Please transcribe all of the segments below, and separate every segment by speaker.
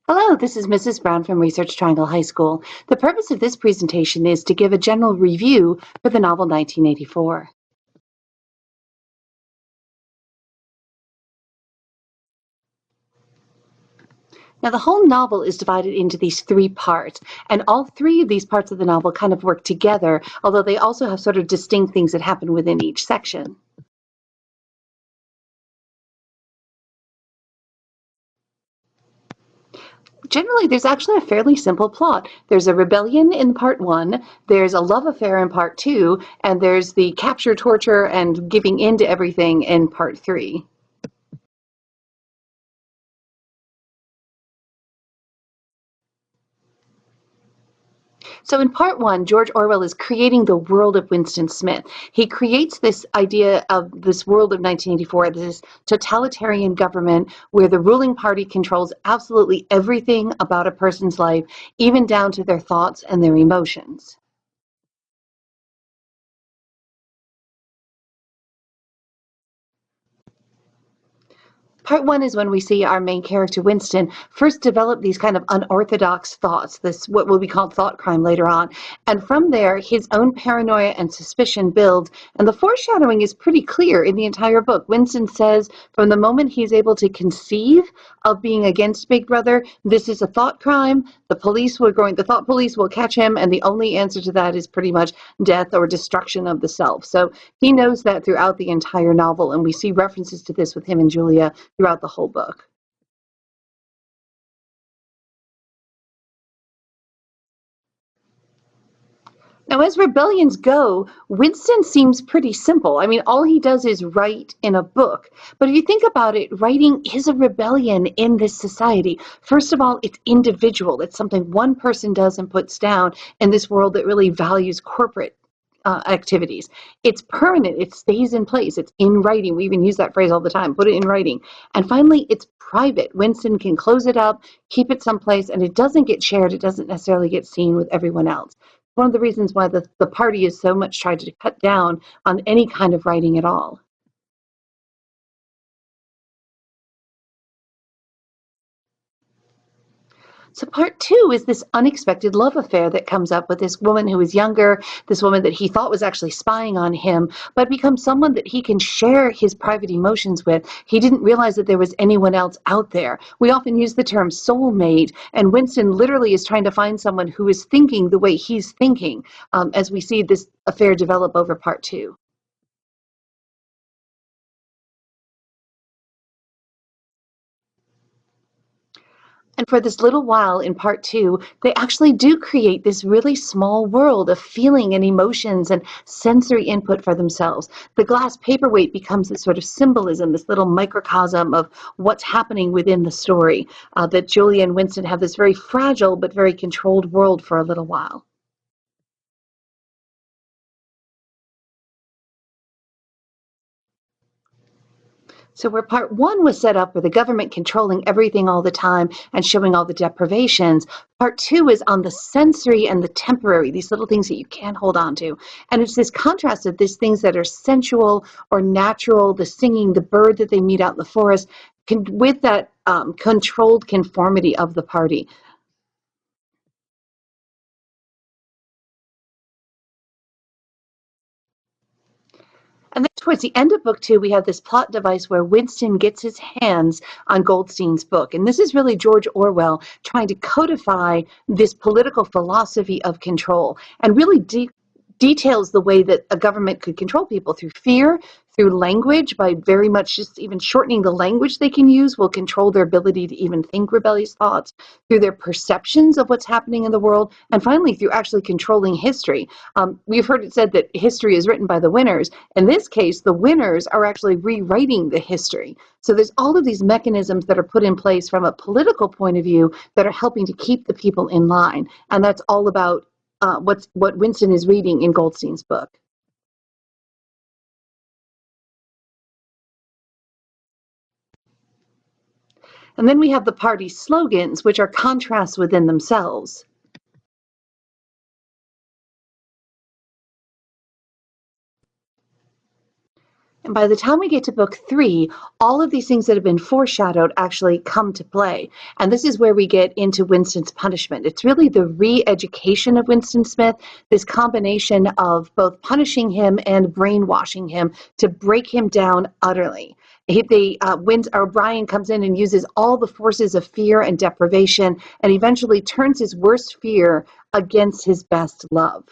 Speaker 1: Hello, this is Mrs. Brown from Research Triangle High School. The purpose of this presentation is to give a general review for the novel 1984. Now, the whole novel is divided into these three parts, and all three of these parts of the novel kind of work together, although they also have sort of distinct things that happen within each section. Generally, there's actually a fairly simple plot. There's a rebellion in part one, there's a love affair in part two, and there's the capture, torture, and giving in to everything in part three. So in part one, George Orwell is creating the world of Winston Smith. He creates this idea of this world of 1984, this totalitarian government where the ruling party controls absolutely everything about a person's life, even down to their thoughts and their emotions. Part one is when we see our main character, Winston, first develop these kind of unorthodox thoughts, this what will be called thought crime later on. And from there, his own paranoia and suspicion builds. And the foreshadowing is pretty clear in the entire book. Winston says from the moment he's able to conceive of being against Big Brother, this is a thought crime. The thought police will catch him, and the only answer to that is pretty much death or destruction of the self. So he knows that throughout the entire novel, and we see references to this with him and Julia throughout the whole book. Now, as rebellions go, Winston seems pretty simple. I mean, all he does is write in a book. But if you think about it, writing is a rebellion in this society. First of all, it's individual. It's something one person does and puts down in this world that really values corporate activities. It's permanent. It stays in place. It's in writing. We even use that phrase all the time. Put it in writing. And finally, it's private. Winston can close it up, keep it someplace, and it doesn't get shared. It doesn't necessarily get seen with everyone else. One of the reasons why the party is so much tried to cut down on any kind of writing at all. So part two is this unexpected love affair that comes up with this woman who is younger, this woman that he thought was actually spying on him, but becomes someone that he can share his private emotions with. He didn't realize that there was anyone else out there. We often use the term soulmate, and Winston literally is trying to find someone who is thinking the way he's thinking as we see this affair develop over part two. And for this little while in part two, they actually do create this really small world of feeling and emotions and sensory input for themselves. The glass paperweight becomes this sort of symbolism, this little microcosm of what's happening within the story. That Julia and Winston have this very fragile but very controlled world for a little while. So where part one was set up where the government controlling everything all the time and showing all the deprivations, part two is on the sensory and the temporary, these little things that you can't hold on to. And it's this contrast of these things that are sensual or natural, the singing, the bird that they meet out in the forest, with that controlled conformity of the party. And then towards the end of book two, we have this plot device where Winston gets his hands on Goldstein's book. And this is really George Orwell trying to codify this political philosophy of control and really details the way that a government could control people through fear, through language, by very much just even shortening the language they can use will control their ability to even think rebellious thoughts, through their perceptions of what's happening in the world, and finally through actually controlling history. We've heard it said that history is written by the winners. In this case, the winners are actually rewriting the history. So there's all of these mechanisms that are put in place from a political point of view that are helping to keep the people in line. And that's all about what Winston is reading in Goldstein's book. And then we have the party slogans, which are contrasts within themselves. And by the time we get to book 3, all of these things that have been foreshadowed actually come to play. And this is where we get into Winston's punishment. It's really the re-education of Winston Smith, this combination of both punishing him and brainwashing him to break him down utterly. O'Brien comes in and uses all the forces of fear and deprivation and eventually turns his worst fear against his best love.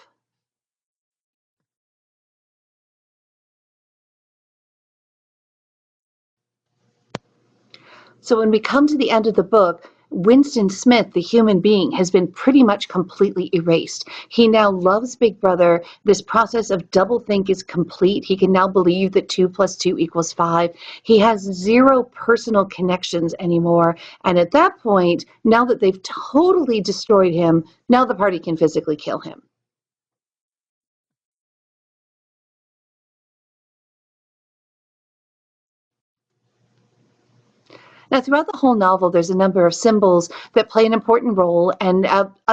Speaker 1: So when we come to the end of the book, Winston Smith, the human being, has been pretty much completely erased. He now loves Big Brother. This process of doublethink is complete. He can now believe that 2 + 2 = 5. He has 0 personal connections anymore. And at that point, now that they've totally destroyed him, now the party can physically kill him. Now, throughout the whole novel, there's a number of symbols that play an important role and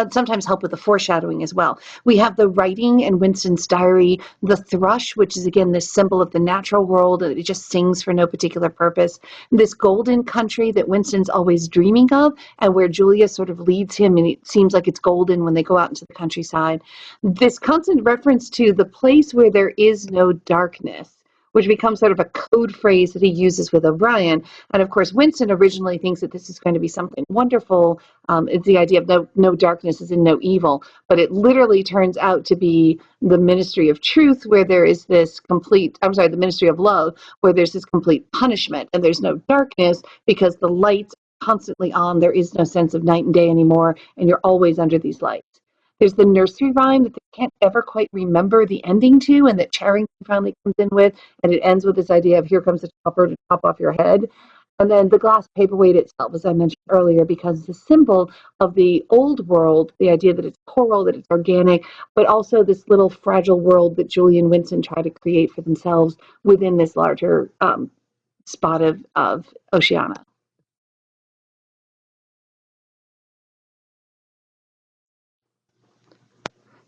Speaker 1: sometimes help with the foreshadowing as well. We have the writing in Winston's diary, the thrush, which is again this symbol of the natural world, and it just sings for no particular purpose. This golden country that Winston's always dreaming of, and where Julia sort of leads him, and it seems like it's golden when they go out into the countryside. This constant reference to the place where there is no darkness, which becomes sort of a code phrase that he uses with O'Brien. And of course, Winston originally thinks that this is going to be something wonderful. It's the idea of no darkness is in no evil, but it literally turns out to be the ministry of truth, where there is this the ministry of love, where there's this complete punishment, and there's no darkness because the lights are constantly on. There is no sense of night and day anymore, and you're always under these lights. There's the nursery rhyme that they can't ever quite remember the ending to, and that Charrington finally comes in with, and it ends with this idea of here comes the chopper to chop off your head. And then the glass paperweight itself, as I mentioned earlier, becomes a symbol of the old world, the idea that it's coral, that it's organic, but also this little fragile world that Julie and Winston try to create for themselves within this larger spot of Oceania.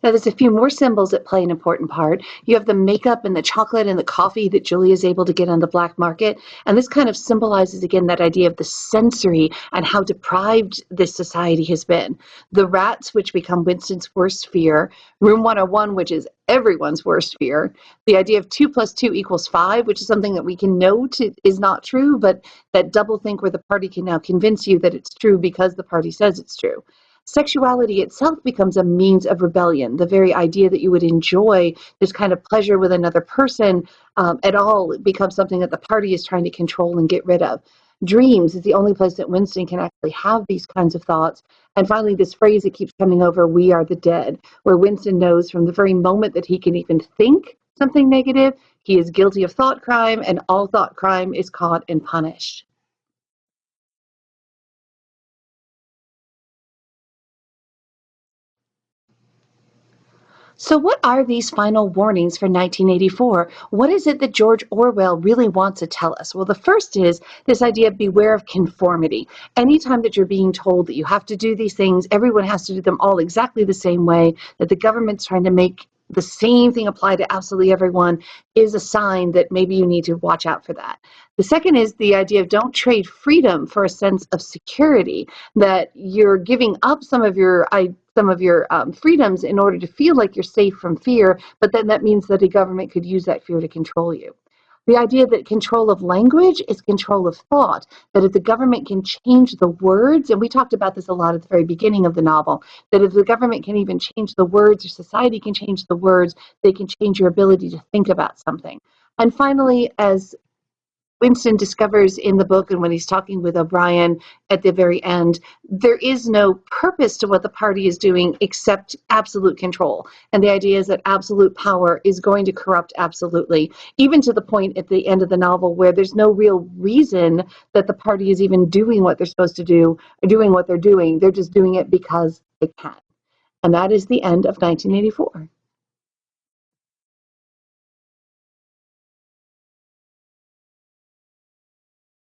Speaker 1: Now, there's a few more symbols that play an important part. You have the makeup and the chocolate and the coffee that Julie is able to get on the black market. And this kind of symbolizes, again, that idea of the sensory and how deprived this society has been. The rats, which become Winston's worst fear. Room 101, which is everyone's worst fear. The idea of 2 + 2 = 5, which is something that we can know is not true, but that doublethink where the party can now convince you that it's true because the party says it's true. Sexuality itself becomes a means of rebellion. The very idea that you would enjoy this kind of pleasure with another person at all becomes something that the party is trying to control and get rid of. Dreams is the only place that Winston can actually have these kinds of thoughts. And finally, this phrase that keeps coming over, "we are the dead," where Winston knows from the very moment that he can even think something negative, he is guilty of thought crime, and all thought crime is caught and punished. So, what are these final warnings for 1984? What is it that George Orwell really wants to tell us? Well, the first is this idea of beware of conformity. Anytime that you're being told that you have to do these things, everyone has to do them all exactly the same way, that the government's trying to make the same thing apply to absolutely everyone, is a sign that maybe you need to watch out for that. The second is the idea of don't trade freedom for a sense of security, that you're giving up some of your freedoms in order to feel like you're safe from fear, but then that means that a government could use that fear to control you. The idea that control of language is control of thought, that if the government can change the words, and we talked about this a lot at the very beginning of the novel, that if the government can even change the words or society can change the words, they can change your ability to think about something. And finally, as Winston discovers in the book, and when he's talking with O'Brien at the very end, there is no purpose to what the party is doing except absolute control. And the idea is that absolute power is going to corrupt absolutely, even to the point at the end of the novel where there's no real reason that the party is even doing what they're supposed to do or doing what they're doing. They're just doing it because they can. And that is the end of 1984.